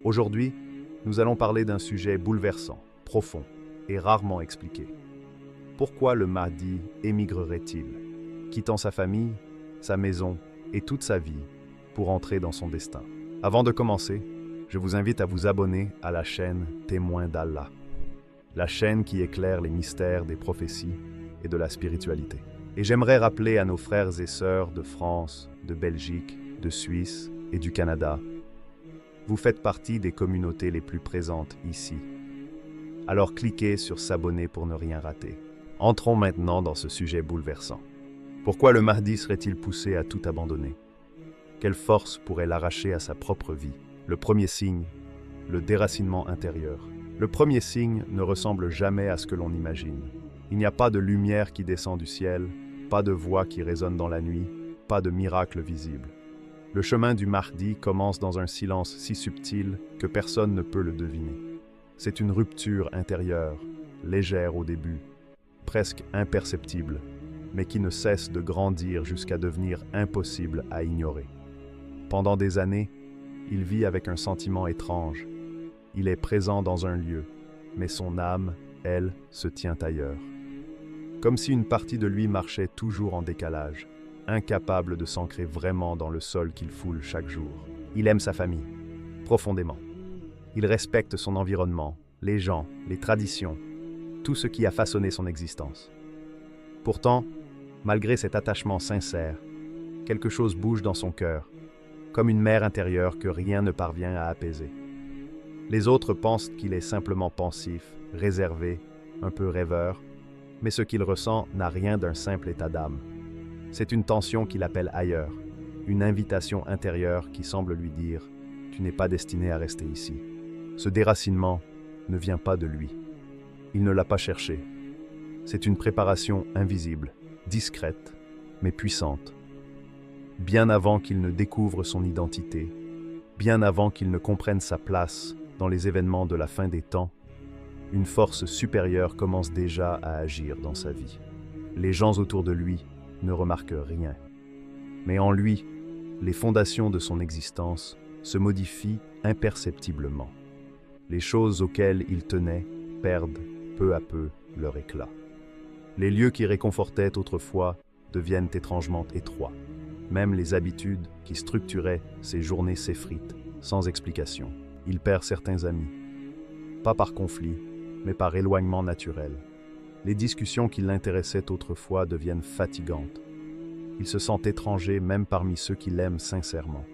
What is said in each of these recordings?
Aujourd'hui, nous allons parler d'un sujet bouleversant, profond et rarement expliqué. Pourquoi le Mahdi émigrerait-il, quittant sa famille, sa maison et toute sa vie pour entrer dans son destin? Avant de commencer, je vous invite à vous abonner à la chaîne Témoins d'Allah, la chaîne qui éclaire les mystères des prophéties et de la spiritualité. Et j'aimerais rappeler à nos frères et sœurs de France, de Belgique, de Suisse et du Canada, vous faites partie des communautés les plus présentes ici. Alors cliquez sur s'abonner pour ne rien rater. Entrons maintenant dans ce sujet bouleversant. Pourquoi le Mahdi serait-il poussé à tout abandonner? Quelle force pourrait l'arracher à sa propre vie? Le premier signe, le déracinement intérieur. Le premier signe ne ressemble jamais à ce que l'on imagine. Il n'y a pas de lumière qui descend du ciel, pas de voix qui résonne dans la nuit, pas de miracle visible. Le chemin du Mahdi commence dans un silence si subtil que personne ne peut le deviner. C'est une rupture intérieure, légère au début, presque imperceptible, mais qui ne cesse de grandir jusqu'à devenir impossible à ignorer. Pendant des années, il vit avec un sentiment étrange. Il est présent dans un lieu, mais son âme, elle, se tient ailleurs. Comme si une partie de lui marchait toujours en décalage, incapable de s'ancrer vraiment dans le sol qu'il foule chaque jour. Il aime sa famille, profondément. Il respecte son environnement, les gens, les traditions, tout ce qui a façonné son existence. Pourtant, malgré cet attachement sincère, quelque chose bouge dans son cœur, comme une mer intérieure que rien ne parvient à apaiser. Les autres pensent qu'il est simplement pensif, réservé, un peu rêveur, mais ce qu'il ressent n'a rien d'un simple état d'âme. C'est une tension qu'il appelle ailleurs, une invitation intérieure qui semble lui dire « Tu n'es pas destiné à rester ici ». Ce déracinement ne vient pas de lui. Il ne l'a pas cherché. C'est une préparation invisible, discrète, mais puissante. Bien avant qu'il ne découvre son identité, bien avant qu'il ne comprenne sa place dans les événements de la fin des temps, une force supérieure commence déjà à agir dans sa vie. Les gens autour de lui ne remarquent rien. Mais en lui, les fondations de son existence se modifient imperceptiblement. Les choses auxquelles il tenait perdent peu à peu leur éclat. Les lieux qui réconfortaient autrefois deviennent étrangement étroits. Même les habitudes qui structuraient ses journées s'effritent, sans explication. Il perd certains amis, pas par conflit, mais par éloignement naturel. Les discussions qui l'intéressaient autrefois deviennent fatigantes. Il se sent étranger même parmi ceux qui l'aiment sincèrement.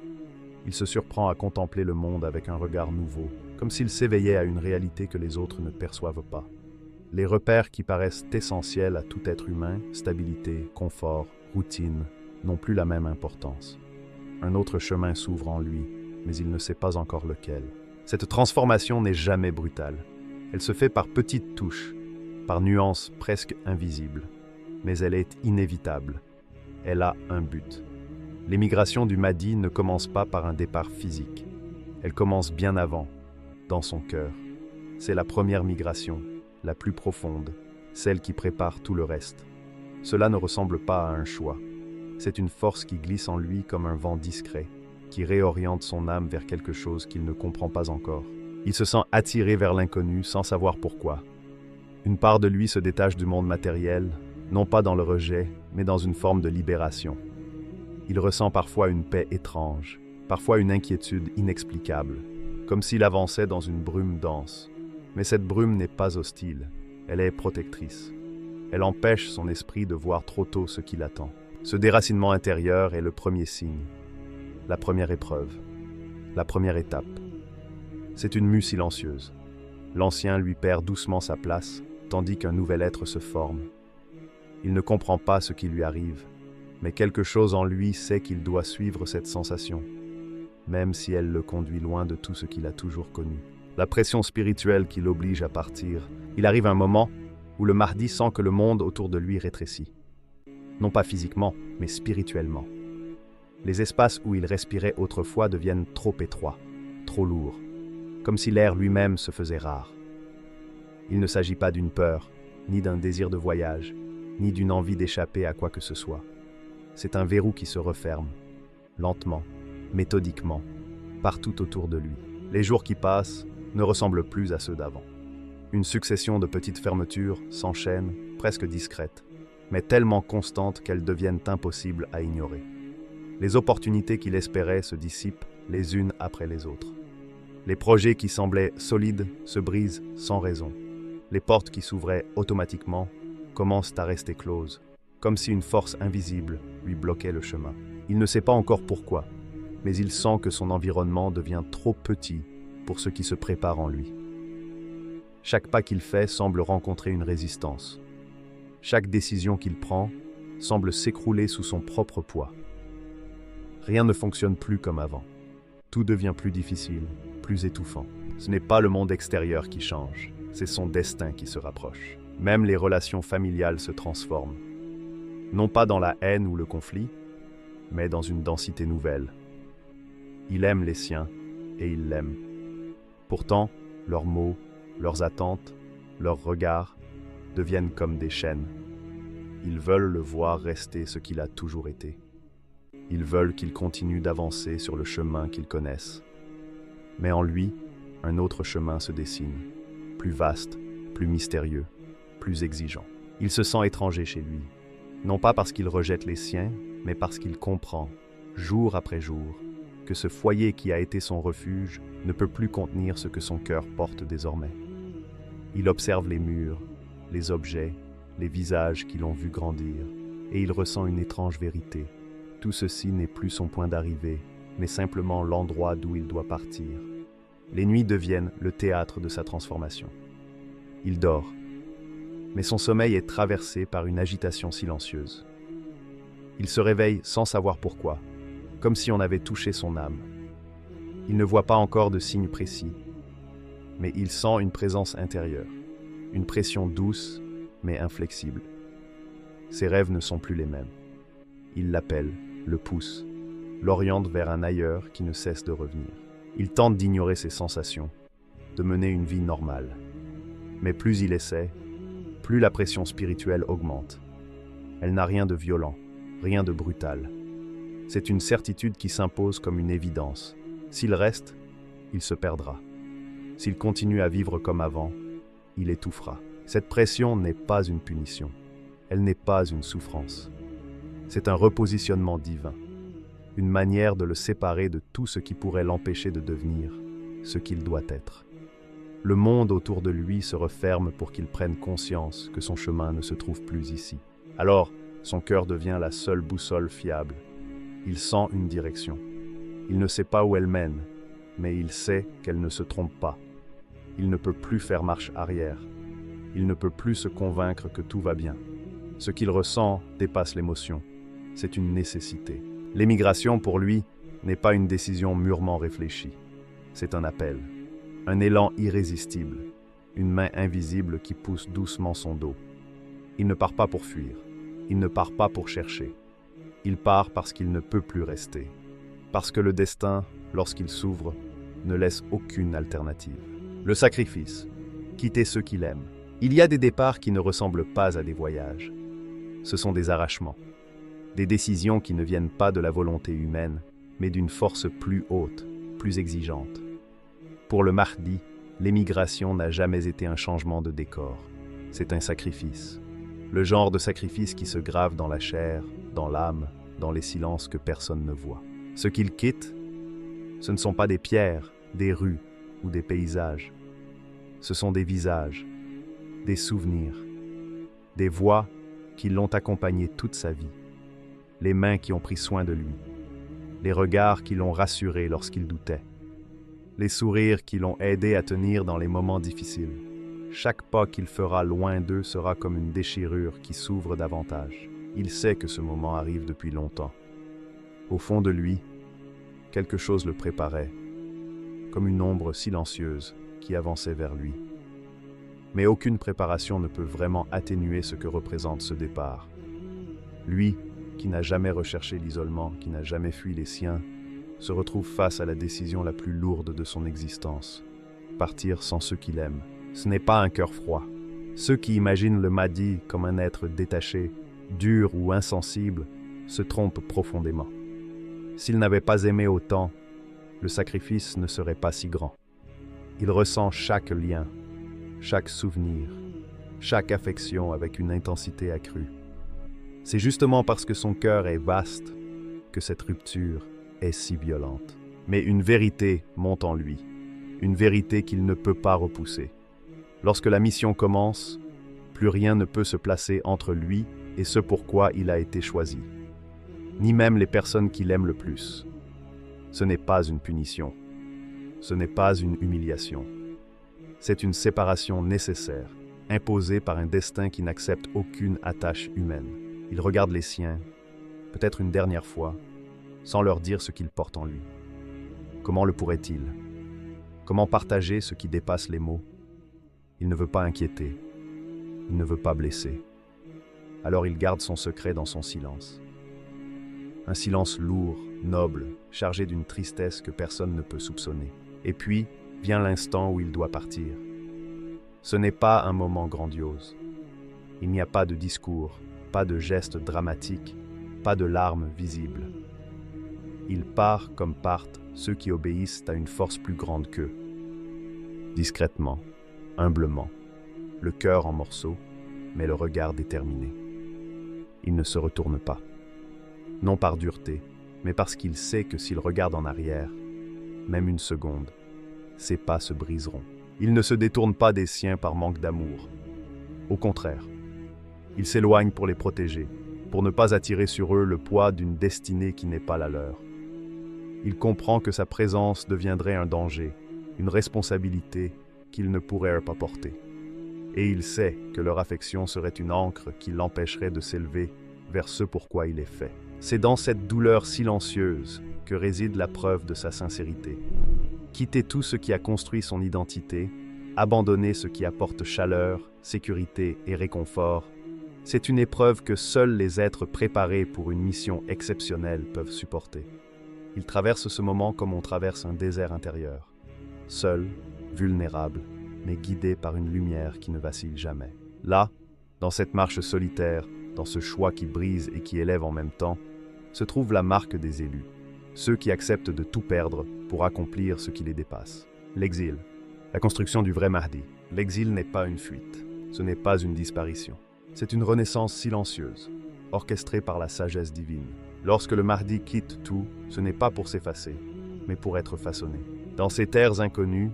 Il se surprend à contempler le monde avec un regard nouveau, comme s'il s'éveillait à une réalité que les autres ne perçoivent pas. Les repères qui paraissent essentiels à tout être humain, stabilité, confort, routine, n'ont plus la même importance. Un autre chemin s'ouvre en lui, mais il ne sait pas encore lequel. Cette transformation n'est jamais brutale. Elle se fait par petites touches, par nuances presque invisibles, mais elle est inévitable. Elle a un but. L'émigration du Mahdi ne commence pas par un départ physique. Elle commence bien avant, dans son cœur. C'est la première migration, la plus profonde, celle qui prépare tout le reste. Cela ne ressemble pas à un choix. C'est une force qui glisse en lui comme un vent discret, qui réoriente son âme vers quelque chose qu'il ne comprend pas encore. Il se sent attiré vers l'inconnu sans savoir pourquoi. Une part de lui se détache du monde matériel, non pas dans le rejet, mais dans une forme de libération. Il ressent parfois une paix étrange, parfois une inquiétude inexplicable, comme s'il avançait dans une brume dense. Mais cette brume n'est pas hostile, elle est protectrice. Elle empêche son esprit de voir trop tôt ce qui l'attend. Ce déracinement intérieur est le premier signe, la première épreuve, la première étape. C'est une mue silencieuse. L'ancien lui perd doucement sa place, tandis qu'un nouvel être se forme. Il ne comprend pas ce qui lui arrive, mais quelque chose en lui sait qu'il doit suivre cette sensation, même si elle le conduit loin de tout ce qu'il a toujours connu. La pression spirituelle qui l'oblige à partir. Il arrive un moment où le Mahdi sent que le monde autour de lui rétrécit. Non pas physiquement, mais spirituellement. Les espaces où il respirait autrefois deviennent trop étroits, trop lourds, comme si l'air lui-même se faisait rare. Il ne s'agit pas d'une peur, ni d'un désir de voyage, ni d'une envie d'échapper à quoi que ce soit. C'est un verrou qui se referme, lentement, méthodiquement, partout autour de lui. Les jours qui passent ne ressemblent plus à ceux d'avant. Une succession de petites fermetures s'enchaîne, presque discrètes, mais tellement constantes qu'elles deviennent impossibles à ignorer. Les opportunités qu'il espérait se dissipent les unes après les autres. Les projets qui semblaient solides se brisent sans raison. Les portes qui s'ouvraient automatiquement commencent à rester closes, comme si une force invisible lui bloquait le chemin. Il ne sait pas encore pourquoi, mais il sent que son environnement devient trop petit pour ce qui se prépare en lui. Chaque pas qu'il fait semble rencontrer une résistance. Chaque décision qu'il prend semble s'écrouler sous son propre poids. Rien ne fonctionne plus comme avant. Tout devient plus difficile, plus étouffant. Ce n'est pas le monde extérieur qui change, c'est son destin qui se rapproche. Même les relations familiales se transforment. Non pas dans la haine ou le conflit, mais dans une densité nouvelle. Il aime les siens et il l'aime. Pourtant, leurs mots, leurs attentes, leurs regards deviennent comme des chaînes. Ils veulent le voir rester ce qu'il a toujours été. Ils veulent qu'il continue d'avancer sur le chemin qu'ils connaissent. Mais en lui, un autre chemin se dessine, plus vaste, plus mystérieux, plus exigeant. Il se sent étranger chez lui, non pas parce qu'il rejette les siens, mais parce qu'il comprend, jour après jour, que ce foyer qui a été son refuge ne peut plus contenir ce que son cœur porte désormais. Il observe les murs, les objets, les visages qui l'ont vu grandir, et il ressent une étrange vérité. Tout ceci n'est plus son point d'arrivée, mais simplement l'endroit d'où il doit partir. Les nuits deviennent le théâtre de sa transformation. Il dort, mais son sommeil est traversé par une agitation silencieuse. Il se réveille sans savoir pourquoi, comme si on avait touché son âme. Il ne voit pas encore de signes précis, mais il sent une présence intérieure, une pression douce mais inflexible. Ses rêves ne sont plus les mêmes. Il l'appelle, le pousse, l'oriente vers un ailleurs qui ne cesse de revenir. Il tente d'ignorer ses sensations, de mener une vie normale. Mais plus il essaie, plus la pression spirituelle augmente. Elle n'a rien de violent, rien de brutal. C'est une certitude qui s'impose comme une évidence. S'il reste, il se perdra. S'il continue à vivre comme avant, il étouffera. Cette pression n'est pas une punition. Elle n'est pas une souffrance. C'est un repositionnement divin, une manière de le séparer de tout ce qui pourrait l'empêcher de devenir ce qu'il doit être. Le monde autour de lui se referme pour qu'il prenne conscience que son chemin ne se trouve plus ici. Alors, son cœur devient la seule boussole fiable. Il sent une direction. Il ne sait pas où elle mène, mais il sait qu'elle ne se trompe pas. Il ne peut plus faire marche arrière. Il ne peut plus se convaincre que tout va bien. Ce qu'il ressent dépasse l'émotion. C'est une nécessité. L'émigration, pour lui, n'est pas une décision mûrement réfléchie. C'est un appel, un élan irrésistible, une main invisible qui pousse doucement son dos. Il ne part pas pour fuir, il ne part pas pour chercher. Il part parce qu'il ne peut plus rester. Parce que le destin, lorsqu'il s'ouvre, ne laisse aucune alternative. Le sacrifice, quitter ceux qu'il aime. Il y a des départs qui ne ressemblent pas à des voyages. Ce sont des arrachements. Des décisions qui ne viennent pas de la volonté humaine, mais d'une force plus haute, plus exigeante. Pour le Mahdi, l'émigration n'a jamais été un changement de décor. C'est un sacrifice. Le genre de sacrifice qui se grave dans la chair, dans l'âme, dans les silences que personne ne voit. Ce qu'il quitte, ce ne sont pas des pierres, des rues ou des paysages. Ce sont des visages, des souvenirs, des voix qui l'ont accompagné toute sa vie. Les mains qui ont pris soin de lui, les regards qui l'ont rassuré lorsqu'il doutait, les sourires qui l'ont aidé à tenir dans les moments difficiles. Chaque pas qu'il fera loin d'eux sera comme une déchirure qui s'ouvre davantage. Il sait que ce moment arrive depuis longtemps. Au fond de lui, quelque chose le préparait, comme une ombre silencieuse qui avançait vers lui. Mais aucune préparation ne peut vraiment atténuer ce que représente ce départ. Lui, qui n'a jamais recherché l'isolement, qui n'a jamais fui les siens, se retrouve face à la décision la plus lourde de son existence. Partir sans ceux qu'il aime. Ce n'est pas un cœur froid. Ceux qui imaginent le Mahdi comme un être détaché, dur ou insensible, se trompent profondément. S'il n'avait pas aimé autant, le sacrifice ne serait pas si grand. Il ressent chaque lien, chaque souvenir, chaque affection avec une intensité accrue. C'est justement parce que son cœur est vaste que cette rupture est si violente. Mais une vérité monte en lui, une vérité qu'il ne peut pas repousser. Lorsque la mission commence, plus rien ne peut se placer entre lui et ce pourquoi il a été choisi, ni même les personnes qu'il aime le plus. Ce n'est pas une punition, ce n'est pas une humiliation. C'est une séparation nécessaire, imposée par un destin qui n'accepte aucune attache humaine. Il regarde les siens, peut-être une dernière fois, sans leur dire ce qu'il porte en lui. Comment le pourrait-il? Comment partager ce qui dépasse les mots? Il ne veut pas inquiéter, il ne veut pas blesser. Alors il garde son secret dans son silence. Un silence lourd, noble, chargé d'une tristesse que personne ne peut soupçonner. Et puis, vient l'instant où il doit partir. Ce n'est pas un moment grandiose. Il n'y a pas de discours, pas de gestes dramatiques, pas de larmes visibles. Il part comme partent ceux qui obéissent à une force plus grande qu'eux. Discrètement, humblement, le cœur en morceaux, mais le regard déterminé. Il ne se retourne pas. Non par dureté, mais parce qu'il sait que s'il regarde en arrière, même une seconde, ses pas se briseront. Il ne se détourne pas des siens par manque d'amour. Au contraire, il s'éloigne pour les protéger, pour ne pas attirer sur eux le poids d'une destinée qui n'est pas la leur. Il comprend que sa présence deviendrait un danger, une responsabilité qu'il ne pourrait pas porter. Et il sait que leur affection serait une ancre qui l'empêcherait de s'élever vers ce pourquoi il est fait. C'est dans cette douleur silencieuse que réside la preuve de sa sincérité. Quitter tout ce qui a construit son identité, abandonner ce qui apporte chaleur, sécurité et réconfort, c'est une épreuve que seuls les êtres préparés pour une mission exceptionnelle peuvent supporter. Il traverse ce moment comme on traverse un désert intérieur, seul, vulnérable, mais guidé par une lumière qui ne vacille jamais. Là, dans cette marche solitaire, dans ce choix qui brise et qui élève en même temps, se trouve la marque des élus, ceux qui acceptent de tout perdre pour accomplir ce qui les dépasse. L'exil, la construction du vrai Mahdi. L'exil n'est pas une fuite, ce n'est pas une disparition. C'est une renaissance silencieuse, orchestrée par la sagesse divine. Lorsque le Mahdi quitte tout, ce n'est pas pour s'effacer, mais pour être façonné. Dans ces terres inconnues,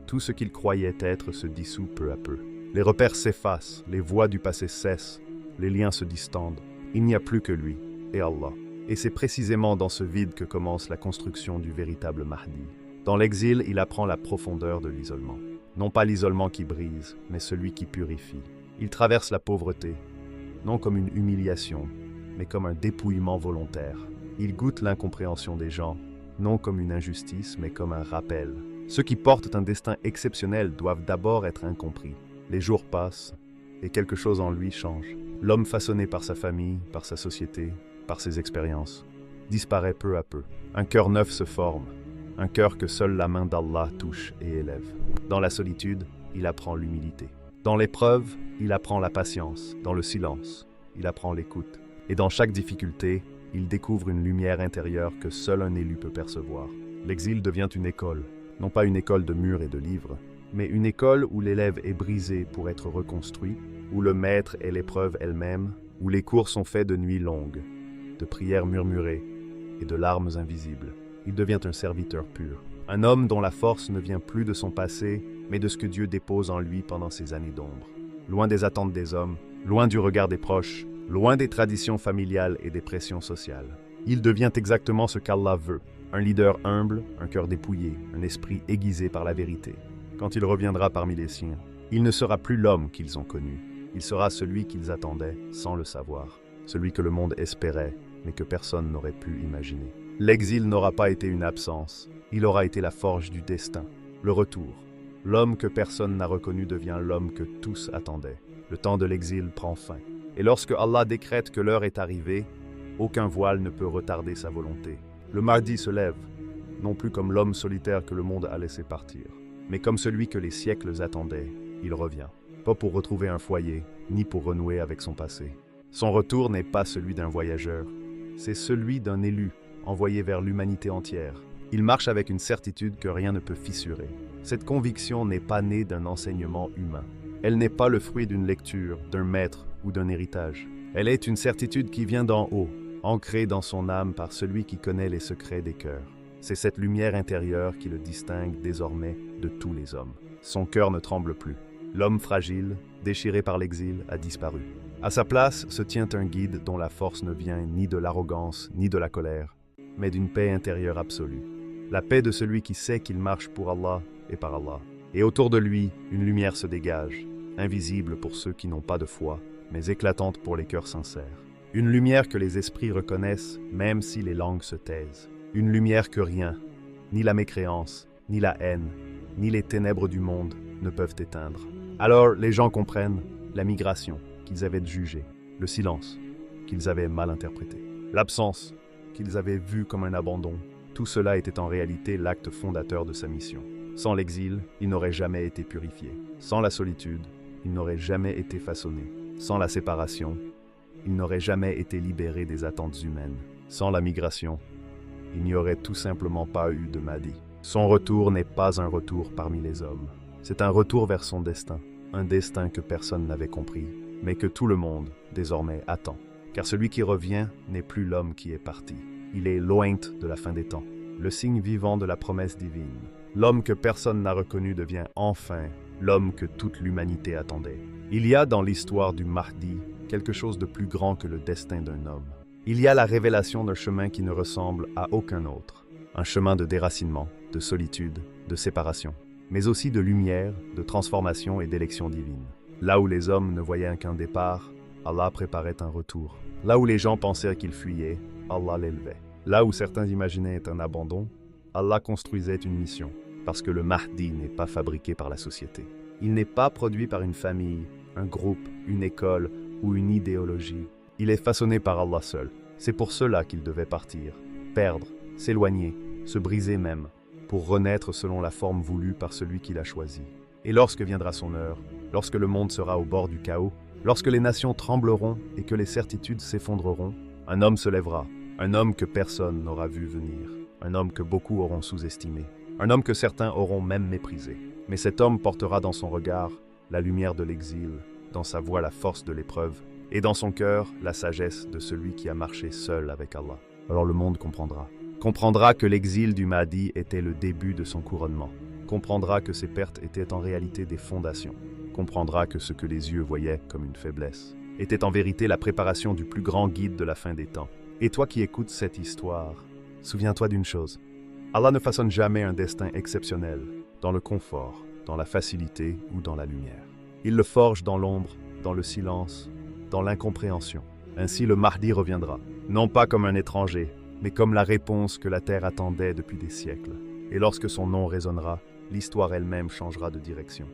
tout ce qu'il croyait être se dissout peu à peu. Les repères s'effacent, les voies du passé cessent, les liens se distendent. Il n'y a plus que lui et Allah. Et c'est précisément dans ce vide que commence la construction du véritable Mahdi. Dans l'exil, il apprend la profondeur de l'isolement. Non pas l'isolement qui brise, mais celui qui purifie. Il traverse la pauvreté, non comme une humiliation, mais comme un dépouillement volontaire. Il goûte l'incompréhension des gens, non comme une injustice, mais comme un rappel. Ceux qui portent un destin exceptionnel doivent d'abord être incompris. Les jours passent, et quelque chose en lui change. L'homme façonné par sa famille, par sa société, par ses expériences, disparaît peu à peu. Un cœur neuf se forme, un cœur que seule la main d'Allah touche et élève. Dans la solitude, il apprend l'humilité. Dans l'épreuve, il apprend la patience. Dans le silence, il apprend l'écoute. Et dans chaque difficulté, il découvre une lumière intérieure que seul un élu peut percevoir. L'exil devient une école, non pas une école de murs et de livres, mais une école où l'élève est brisé pour être reconstruit, où le maître est l'épreuve elle-même, où les cours sont faits de nuits longues, de prières murmurées et de larmes invisibles. Il devient un serviteur pur, un homme dont la force ne vient plus de son passé, mais de ce que Dieu dépose en lui pendant ces années d'ombre. Loin des attentes des hommes, loin du regard des proches, loin des traditions familiales et des pressions sociales. Il devient exactement ce qu'Allah veut, un leader humble, un cœur dépouillé, un esprit aiguisé par la vérité. Quand il reviendra parmi les siens, il ne sera plus l'homme qu'ils ont connu, il sera celui qu'ils attendaient sans le savoir, celui que le monde espérait, mais que personne n'aurait pu imaginer. L'exil n'aura pas été une absence, il aura été la forge du destin, le retour. L'homme que personne n'a reconnu devient l'homme que tous attendaient. Le temps de l'exil prend fin. Et lorsque Allah décrète que l'heure est arrivée, aucun voile ne peut retarder sa volonté. Le Mahdi se lève, non plus comme l'homme solitaire que le monde a laissé partir, mais comme celui que les siècles attendaient. Il revient, pas pour retrouver un foyer, ni pour renouer avec son passé. Son retour n'est pas celui d'un voyageur, c'est celui d'un élu, envoyé vers l'humanité entière. Il marche avec une certitude que rien ne peut fissurer. Cette conviction n'est pas née d'un enseignement humain. Elle n'est pas le fruit d'une lecture, d'un maître ou d'un héritage. Elle est une certitude qui vient d'en haut, ancrée dans son âme par celui qui connaît les secrets des cœurs. C'est cette lumière intérieure qui le distingue désormais de tous les hommes. Son cœur ne tremble plus. L'homme fragile, déchiré par l'exil, a disparu. À sa place se tient un guide dont la force ne vient ni de l'arrogance ni de la colère, mais d'une paix intérieure absolue. La paix de celui qui sait qu'il marche pour Allah et par Allah. Et autour de lui, une lumière se dégage, invisible pour ceux qui n'ont pas de foi, mais éclatante pour les cœurs sincères. Une lumière que les esprits reconnaissent, même si les langues se taisent. Une lumière que rien, ni la mécréance, ni la haine, ni les ténèbres du monde ne peuvent éteindre. Alors les gens comprennent la migration qu'ils avaient jugée, le silence qu'ils avaient mal interprété, l'absence qu'ils avaient vue comme un abandon. Tout cela était en réalité l'acte fondateur de sa mission. Sans l'exil, il n'aurait jamais été purifié. Sans la solitude, il n'aurait jamais été façonné. Sans la séparation, il n'aurait jamais été libéré des attentes humaines. Sans la migration, il n'y aurait tout simplement pas eu de Mahdi. Son retour n'est pas un retour parmi les hommes. C'est un retour vers son destin. Un destin que personne n'avait compris, mais que tout le monde, désormais, attend. Car celui qui revient n'est plus l'homme qui est parti. Il est l'oint de la fin des temps, le signe vivant de la promesse divine. L'homme que personne n'a reconnu devient enfin l'homme que toute l'humanité attendait. Il y a dans l'histoire du Mahdi quelque chose de plus grand que le destin d'un homme. Il y a la révélation d'un chemin qui ne ressemble à aucun autre. Un chemin de déracinement, de solitude, de séparation, mais aussi de lumière, de transformation et d'élection divine. Là où les hommes ne voyaient qu'un départ, Allah préparait un retour. Là où les gens pensaient qu'ils fuyaient, Allah l'élevait. Là où certains imaginaient un abandon, Allah construisait une mission, parce que le Mahdi n'est pas fabriqué par la société. Il n'est pas produit par une famille, un groupe, une école ou une idéologie. Il est façonné par Allah seul. C'est pour cela qu'il devait partir, perdre, s'éloigner, se briser même, pour renaître selon la forme voulue par celui qui l'a choisi. Et lorsque viendra son heure, lorsque le monde sera au bord du chaos, lorsque les nations trembleront et que les certitudes s'effondreront, un homme se lèvera, un homme que personne n'aura vu venir, un homme que beaucoup auront sous-estimé, un homme que certains auront même méprisé. Mais cet homme portera dans son regard la lumière de l'exil, dans sa voix la force de l'épreuve, et dans son cœur la sagesse de celui qui a marché seul avec Allah. Alors le monde comprendra que l'exil du Mahdi était le début de son couronnement, comprendra que ses pertes étaient en réalité des fondations, comprendra que ce que les yeux voyaient comme une faiblesse était en vérité la préparation du plus grand guide de la fin des temps. Et toi qui écoutes cette histoire, souviens-toi d'une chose. Allah ne façonne jamais un destin exceptionnel, dans le confort, dans la facilité ou dans la lumière. Il le forge dans l'ombre, dans le silence, dans l'incompréhension. Ainsi le Mahdi reviendra, non pas comme un étranger, mais comme la réponse que la terre attendait depuis des siècles. Et lorsque son nom résonnera, l'histoire elle-même changera de direction.